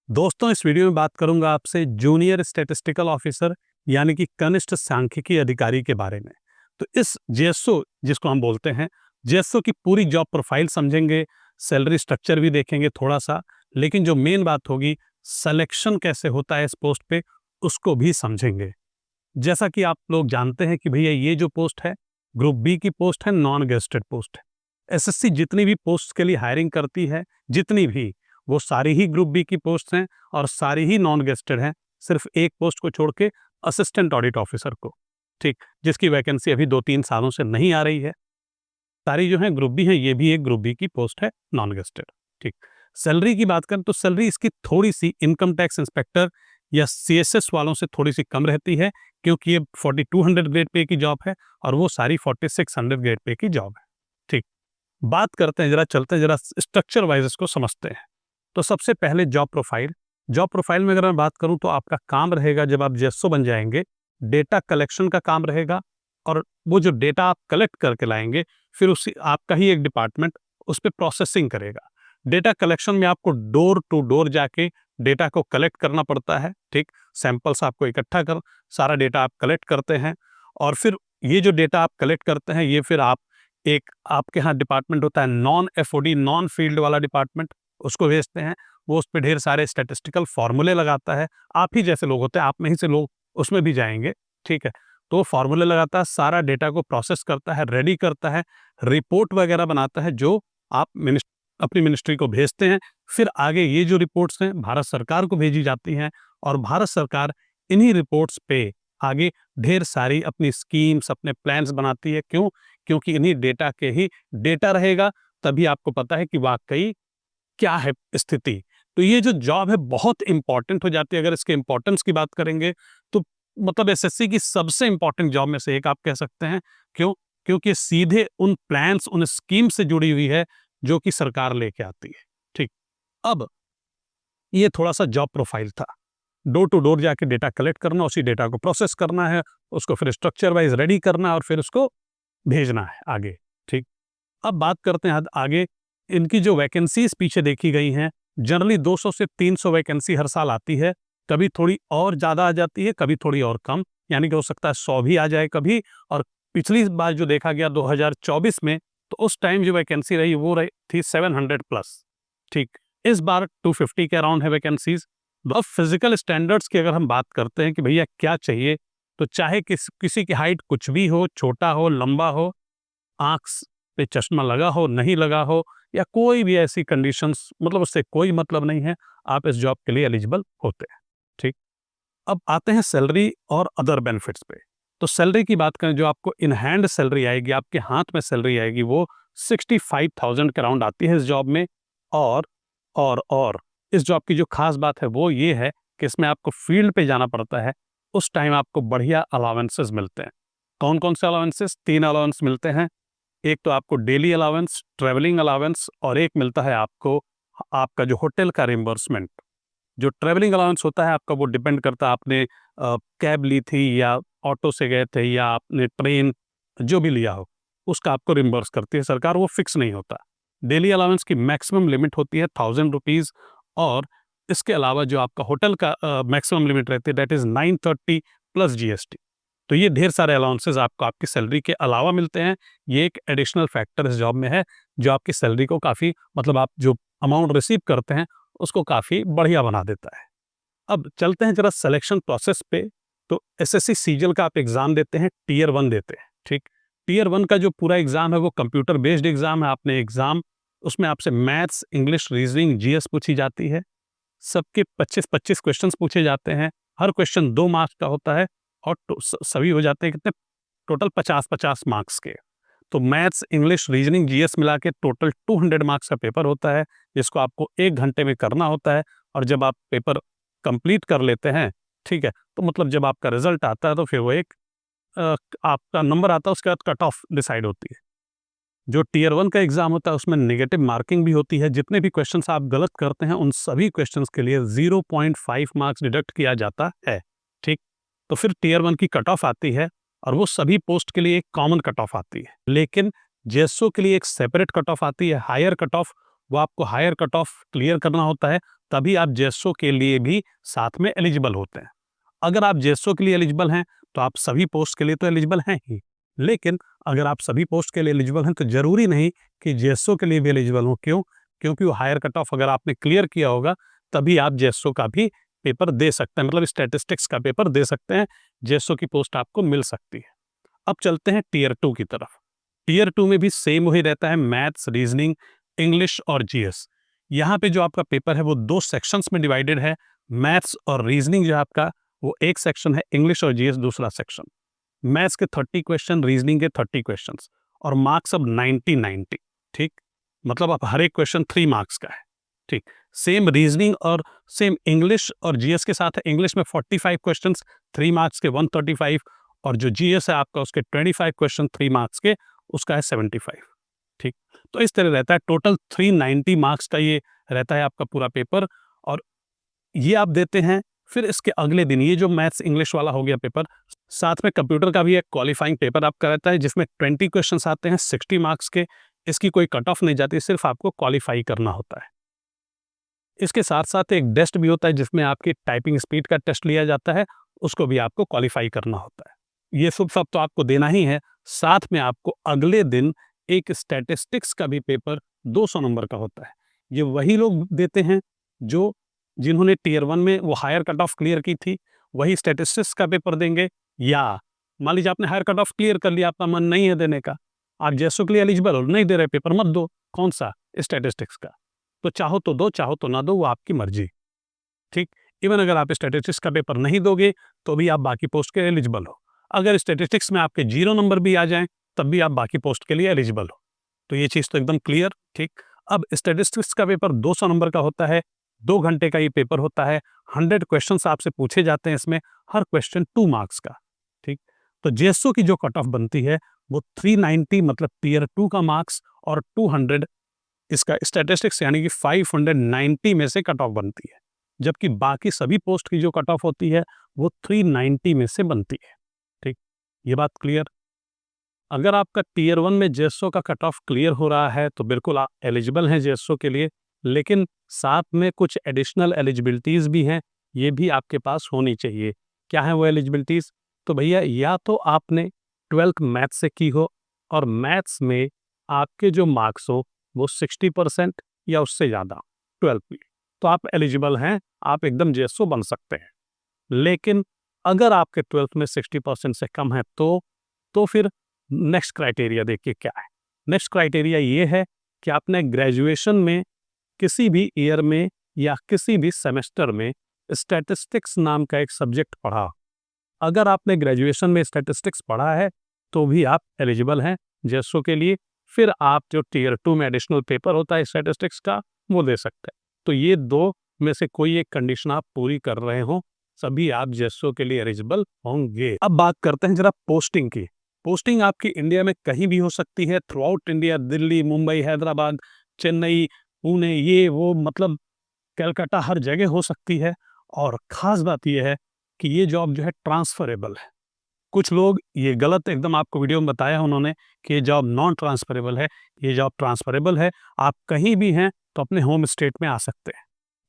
दोस्तों, इस वीडियो में बात करूंगा आपसे जूनियर स्टैटिस्टिकल ऑफिसर यानी कि कनिष्ठ सांख्यिकी अधिकारी के बारे में। तो इस जेएसओ जिसको हम बोलते हैं, जेएसओ की पूरी जॉब प्रोफाइल समझेंगे, सैलरी स्ट्रक्चर भी देखेंगे थोड़ा सा, लेकिन जो मेन बात होगी सिलेक्शन कैसे होता है इस पोस्ट पे, उसको भी समझेंगे। जैसा कि आप लोग जानते हैं कि भैया ये जो पोस्ट है ग्रुप बी की पोस्ट है, नॉन गेस्टेड पोस्ट है। एसएससी जितनी भी पोस्ट के लिए हायरिंग करती है, जितनी भी, वो सारी ही ग्रुप बी की पोस्ट हैं और सारी ही नॉन गेस्टेड हैं, सिर्फ एक पोस्ट को छोड़ के, असिस्टेंट ऑडिट ऑफिसर को, ठीक, जिसकी वैकेंसी अभी 2-3 सालों से नहीं आ रही है। सारी जो है ग्रुप बी है, ये भी एक ग्रुप बी की पोस्ट है, नॉन गेस्टेड। ठीक। सैलरी की बात करें तो सैलरी इसकी थोड़ी सी इनकम टैक्स इंस्पेक्टर या सीएसएस वालों से थोड़ी सी कम रहती है, क्योंकि ये 4200 ग्रेड पे की जॉब है और वो सारी 4600 ग्रेड पे की जॉब है। ठीक। बात करते हैं, जरा चलते हैं, जरा स्ट्रक्चर वाइज इसको समझते हैं। तो सबसे पहले जॉब प्रोफाइल में अगर मैं बात करूं तो आपका काम रहेगा, जब आप जेएसओ बन जाएंगे, डेटा कलेक्शन का काम रहेगा। और वो जो डेटा आप कलेक्ट करके लाएंगे, फिर उसी आपका ही एक डिपार्टमेंट उस पर प्रोसेसिंग करेगा। डेटा कलेक्शन में आपको डोर टू डोर जाके डेटा को कलेक्ट करना पड़ता है। ठीक। सैंपल्स आपको इकट्ठा कर, सारा डेटा आप कलेक्ट करते हैं और फिर ये जो डेटा आप कलेक्ट करते हैं, ये फिर आप एक, आपके यहाँ डिपार्टमेंट होता है नॉन एफओडी, नॉन फील्ड वाला डिपार्टमेंट, उसको भेजते हैं। वो उस पर ढेर सारे स्टैटिस्टिकल फॉर्मूले लगाता है। आप ही जैसे लोग होते हैं, आप में ही से लोग उसमें भी जाएंगे। ठीक है। तो फॉर्मूले लगाता है, सारा डेटा को प्रोसेस करता है, रेडी करता है, रिपोर्ट वगैरह बनाता है, जो आप अपनी मिनिस्ट्री को भेजते हैं। फिर आगे ये जो रिपोर्ट्स हैं भारत सरकार को भेजी जाती हैं और भारत सरकार इन्हीं रिपोर्ट्स पे आगे ढेर सारी अपनी स्कीम्स, अपने प्लान्स बनाती है। क्यों? क्योंकि इन्हीं डेटा के ही डेटा रहेगा, तभी आपको पता है कि वाकई क्या है स्थिति। तो ये जो जॉब है बहुत इंपॉर्टेंट हो जाती है। अगर इसके इंपॉर्टेंस की बात करेंगे तो मतलब एसएससी की सबसे इंपॉर्टेंट जॉब में से एक आप कह सकते हैं। क्यों? क्योंकि सीधे उन प्लान्स, उन स्कीम से जुड़ी हुई है जो कि सरकार लेके आती है। ठीक। अब ये थोड़ा सा जॉब प्रोफाइल था। डोर टू डोर जाके डेटा कलेक्ट करना, उसी डेटा को प्रोसेस करना है, उसको फिर स्ट्रक्चर वाइज रेडी करना है और फिर उसको भेजना है आगे। ठीक। अब बात करते हैं आगे, इनकी जो वैकेंसीज पीछे देखी गई हैं, जनरली 200 से 300 वैकेंसी हर साल आती है। कभी थोड़ी और ज़्यादा आ जाती है, कभी थोड़ी और कम, यानी कि हो सकता है 100 भी आ जाए कभी। और पिछली बार जो देखा गया 2024 में, तो उस टाइम जो वैकेंसी रही वो रही थी 700 प्लस। ठीक। इस बार 250 के अराउंड है वैकेंसीज। अब फिजिकल स्टैंडर्ड्स की अगर हम बात करते हैं कि भैया क्या चाहिए, तो चाहे किसी की हाइट कुछ भी हो, छोटा हो, लंबा हो, आँख पे चश्मा लगा हो, नहीं लगा हो, या कोई भी ऐसी कंडीशंस, मतलब उससे कोई मतलब नहीं है, आप इस जॉब के लिए एलिजिबल होते हैं। ठीक। अब आते हैं सैलरी और अदर बेनिफिट्स पे। तो सैलरी की बात करें, जो आपको इन हैंड सैलरी आएगी, आपके हाथ में सैलरी आएगी, वो 65,000 के अराउंड आती है इस जॉब में। और और इस जॉब की जो खास बात है वो ये है कि इसमें आपको फील्ड पे जाना पड़ता है। उस टाइम आपको बढ़िया अलाउंसेस मिलते हैं। कौन कौन से अलाउंसेस? 3 अलाउंस मिलते हैं। एक तो आपको डेली अलाउंस, ट्रैवलिंग अलाउंस, और एक मिलता है आपको आपका जो होटल का रिम्बर्समेंट। जो ट्रैवलिंग अलाउंस होता है आपका, वो डिपेंड करता है आपने कैब ली थी या ऑटो से गए थे या आपने ट्रेन, जो भी लिया हो, उसका आपको रिम्बर्स करती है सरकार, वो फिक्स नहीं होता। डेली अलाउंस की मैक्सिमम लिमिट होती है 1000 रुपीज़। और इसके अलावा जो आपका होटल का मैक्सिमम लिमिट रहती है, दैट इज़ 930 प्लस जीएसटी। तो ये ढेर सारे अलाउंसेस आपको आपकी सैलरी के अलावा मिलते हैं। ये एक एडिशनल फैक्टर इस जॉब में है, जो आपकी सैलरी को काफ़ी, मतलब आप जो अमाउंट रिसीव करते हैं उसको काफ़ी बढ़िया बना देता है। अब चलते हैं जरा सिलेक्शन प्रोसेस पे। तो एसएससी सीजीएल का आप एग्ज़ाम देते हैं, टियर 1 देते हैं। ठीक। टियर 1 का जो पूरा एग्ज़ाम है वो कंप्यूटर बेस्ड एग्ज़ाम है। आपने एग्ज़ाम, उसमें आपसे मैथ्स, इंग्लिश, रीजनिंग, जीएस पूछी जाती है। सबके 25-25 क्वेश्चंस पूछे जाते हैं। हर क्वेश्चन 2 मार्क्स का होता है और सभी हो जाते हैं कितने, टोटल 50-50 मार्क्स के। तो मैथ्स, इंग्लिश, रीजनिंग, जीएस मिला के टोटल 200 मार्क्स का पेपर होता है, जिसको आपको 1 घंटे में करना होता है। और जब आप पेपर कंप्लीट कर लेते हैं, ठीक है, तो मतलब जब आपका रिजल्ट आता है तो फिर वो एक आपका नंबर आता है, उसके बाद कट ऑफ डिसाइड होती है। जो टियर 1 का एग्जाम होता है उसमें नेगेटिव मार्किंग भी होती है। जितने भी क्वेश्चंस आप गलत करते हैं, उन सभी क्वेश्चंस के लिए 0.5 मार्क्स डिडक्ट किया जाता है। ठीक। तो फिर टियर 1 की कट ऑफ आती है और वो सभी पोस्ट के लिए एक कॉमन कट ऑफ आती है। लेकिन जेएसओ के लिए एक सेपरेट कट ऑफ आती है, हायर कट ऑफ। वो आपको हायर कट ऑफ क्लियर करना होता है, तभी आप जेएसओ के लिए भी साथ में एलिजिबल होते हैं। अगर आप जेएसओ के लिए एलिजिबल हैं, तो आप सभी पोस्ट के लिए तो एलिजिबल हैं ही, लेकिन अगर आप सभी पोस्ट के लिए एलिजिबल हैं, तो ज़रूरी नहीं कि जेएसओ के लिए भी एलिजिबल हों। क्यों? क्योंकि वो हायर कट ऑफ अगर आपने क्लियर किया होगा, तभी आप जेएसओ का भी पेपर दे सकते हैं, मतलब स्टैटिस्टिक्स का पेपर दे सकते हैं, जेएसओ की पोस्ट आपको मिल सकती है। अब चलते हैं टियर 2 की तरफ। टियर 2 में भी सेम वही रहता है, मैथ्स, रीजनिंग, इंग्लिश और जीएस। यहाँ पे जो आपका पेपर है वो 2 सेक्शंस में डिवाइडेड है। मैथ्स और रीजनिंग जो आपका वो एक सेक्शन है, इंग्लिश और जीएस दूसरा सेक्शन। मैथ्स के 30 क्वेश्चन, रीजनिंग के 30 क्वेश्चंस और मार्क्स अब 90-90, ठीक? मतलब अब हर एक क्वेश्चन 3 मार्क्स का है, ठीक? सेम रीजनिंग और सेम इंग्लिश और जीएस के साथ है। इंग्लिश में 45 क्वेश्चंस 3 मार्क्स के 135 और जो जीएस है आपका उसके 25 क्वेश्चन 3 मार्क्स के, उसका है 75, ठीक? तो इस तरह रहता है, टोटल 390 मार्क्स का ये रहता है आपका पूरा पेपर और ये आप देते हैं। फिर इसके अगले दिन ये जो मैथ्स इंग्लिश वाला हो गया पेपर, साथ में कंप्यूटर का भी एक क्वालिफाइंग पेपर आपका रहता है जिसमें 20 क्वेश्चंस आते हैं 60 मार्क्स के। इसकी कोई कट ऑफ नहीं जाती, सिर्फ आपको क्वालिफाई करना होता है। इसके साथ-साथ एक टेस्ट भी होता है जिसमें आपकी टाइपिंग स्पीड का टेस्ट लिया जाता है, उसको भी आपको क्वालिफाई करना होता है। ये सब तो आपको देना ही है, साथ में आपको अगले दिन एक स्टैटिस्टिक्स का भी पेपर 200 नंबर का होता है। ये वही लोग देते हैं जो जिन्होंने टियर 1 में वो हायर कट ऑफ क्लियर की थी, वही स्टैटिस्टिक्स का पेपर देंगे। या मान लीजिए आपने हायर कट ऑफ क्लियर कर लिया, आपका मन नहीं है देने का, आप जेएसओ के लिए एलिजिबल हो, नहीं दे रहे पेपर, मत दो। कौन-सा? स्टैटिस्टिक्स का। तो चाहो तो दो, चाहो तो ना दो, वो आपकी मर्जी, ठीक? इवन अगर आप स्टैटिस्टिक्स का पेपर नहीं दोगे, तो भी आप बाकी पोस्ट के एलिजिबल हो। अगर स्टैटिस्टिक्स में आपके 0 नंबर भी आ जाएँ, तब भी आप बाकी पोस्ट के लिए एलिजिबल हो। तो ये चीज़ तो एकदम क्लियर, ठीक? अब स्टैटिस्टिक्स का पेपर 200 नंबर का होता है, 2 घंटे का ये पेपर होता है, 100 क्वेश्चंस आपसे पूछे जाते हैं इसमें, हर क्वेश्चन 2 मार्क्स का, ठीक? तो जेएसओ की जो कट ऑफ बनती है, वो 390 मतलब टियर 2 का मार्क्स और 200 इसका स्टैटिस्टिक्स यानी कि 590 में से कट ऑफ बनती है, जबकि बाकी सभी पोस्ट की जो कट ऑफ होती है वो 390 में से बनती है, ठीक? ये बात क्लियर? अगर आपका टियर 1 में जेएसओ का कट ऑफ क्लियर हो रहा है तो बिल्कुल आप एलिजिबल हैं जेएसओ के लिए, लेकिन साथ में कुछ एडिशनल एलिजिबिलिटीज़ भी हैं, ये भी आपके पास होनी चाहिए। क्या है वो एलिजिबिलिटीज़? तो भैया या तो आपने 12th मैथ्स से की हो और मैथ्स में आपके जो मार्क्स हो वो 60% या उससे ज़्यादा 12th में, तो आप एलिजिबल हैं, आप एकदम जेएसओ बन सकते हैं। लेकिन अगर आपके 12th में 60% से कम है तो फिर नेक्स्ट क्राइटेरिया देखिए क्या है। नेक्स्ट क्राइटेरिया ये है कि आपने ग्रेजुएशन में किसी भी ईयर में या किसी भी सेमेस्टर में स्टैटिस्टिक्स नाम का एक सब्जेक्ट पढ़ा। अगर आपने ग्रेजुएशन में स्टैटिस्टिक्स पढ़ा है तो भी आप एलिजिबल हैं जेएसओ के लिए। फिर आप जो टियर 2 में एडिशनल पेपर होता है स्टैटिस्टिक्स का वो दे सकते हैं। तो ये 2 में से कोई एक कंडीशन आप पूरी कर रहे हो, सभी आप जेएसओ के लिए एलिजिबल होंगे। अब बात करते हैं जरा पोस्टिंग की। पोस्टिंग आपकी इंडिया में कहीं भी हो सकती है, through out India, Delhi, Mumbai, Hyderabad, Chennai, Pune, ये वो मतलब कलकत्ता, हर जगह हो सकती है। और ख़ास बात ये है कि ये जॉब जो है ट्रांसफरेबल है। कुछ लोग ये गलत एकदम आपको वीडियो में बताया उन्होंने कि ये जॉब नॉन ट्रांसफरेबल है, ये जॉब ट्रांसफरेबल है। आप कहीं भी हैं तो अपने होम स्टेट में आ सकते हैं।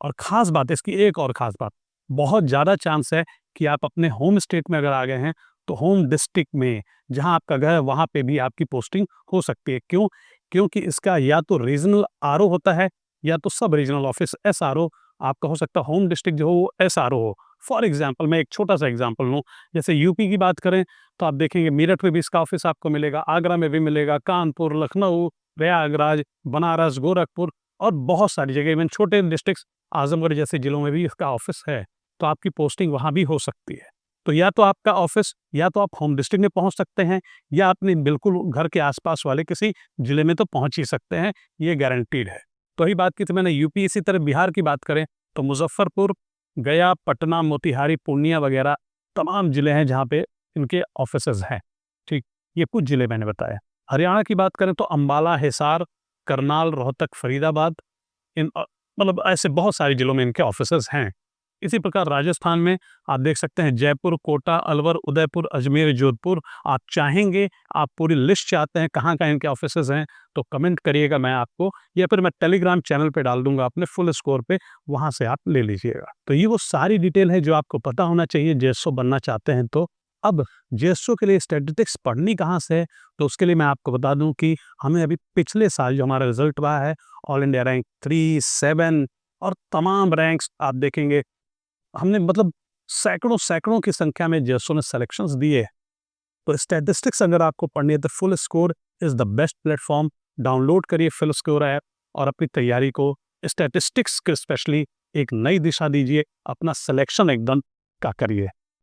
और ख़ास बात इसकी एक और ख़ास बात, बहुत ज़्यादा चांस है कि आप अपने होम स्टेट में अगर आ गए हैं तो होम डिस्ट्रिक्ट में जहाँ आपका घर है वहाँ पे भी आपकी पोस्टिंग हो सकती है। क्यों? क्योंकि इसका या तो रीजनल आरओ होता है या तो सब रीजनल ऑफिस एसआरओ आपका हो सकता है। होम डिस्ट्रिक्ट जो हो वो एसआरओ हो। फॉर एग्जांपल मैं एक छोटा-सा एग्जांपल लूँ, जैसे यूपी की बात करें तो आप देखेंगे मेरठ में भी इसका ऑफिस आपको मिलेगा, आगरा में भी मिलेगा, कानपुर, लखनऊ, प्रयागराज, बनारस, गोरखपुर और बहुत सारी जगह, इवन छोटे डिस्ट्रिक्ट्स आजमगढ़ जैसे जिलों में भी इसका ऑफिस है, तो आपकी पोस्टिंग वहाँ भी हो सकती है। तो या तो आपका ऑफिस या तो आप होम डिस्ट्रिक्ट में पहुँच सकते हैं या अपने बिल्कुल घर के आस-पास वाले किसी जिले में तो पहुँच ही सकते हैं, ये गारंटीड है। तो वही बात की थी मैंने यूपी, इसी तरह बिहार की बात करें तो मुज़फ्फरपुर, गया, पटना, मोतिहारी, पूर्णिया वगैरह तमाम ज़िले हैं जहाँ पे इनके ऑफिसेज़ हैं, ठीक? ये कुछ ज़िले मैंने बताए। हरियाणा की बात करें तो अम्बाला, हिसार, करनाल, रोहतक, फरीदाबाद, इन मतलब ऐसे बहुत सारे ज़िलों में इनके ऑफिसेज़ हैं। इसी प्रकार राजस्थान में आप देख सकते हैं जयपुर, कोटा, अलवर, उदयपुर, अजमेर, जोधपुर। आप चाहेंगे, आप पूरी लिस्ट चाहते हैं कहाँ-कहाँ इनके ऑफिसेज़ हैं, तो कमेंट करिएगा मैं आपको, या फिर मैं टेलीग्राम चैनल पे डाल दूँगा अपने फुल स्कोर पे, वहाँ से आप ले लीजिएगा। तो ये वो सारी डिटेल है जो आपको पता होना चाहिए जेएसओ बनना चाहते हैं तो। अब जेएसओ के लिए स्टैटिस्टिक्स पढ़नी कहाँ से है, तो उसके लिए मैं आपको बता दूँ कि हमें अभी पिछले साल जो हमारा रिज़ल्ट रहा है, ऑल इंडिया रैंक 3, 7 और तमाम रैंक्स आप देखेंगे, हमने मतलब सैकड़ों की संख्या में जेएसओ ने सिलेक्शंस दिए। तो स्टैटिस्टिक्स अगर आपको पढ़नी है तो full score is the best platform. Download करिए फुल स्कोर ऐप और अपनी तैयारी को स्टैटिस्टिक्स के स्पेशली एक नई दिशा दीजिए, अपना सिलेक्शन एकदम का करिए।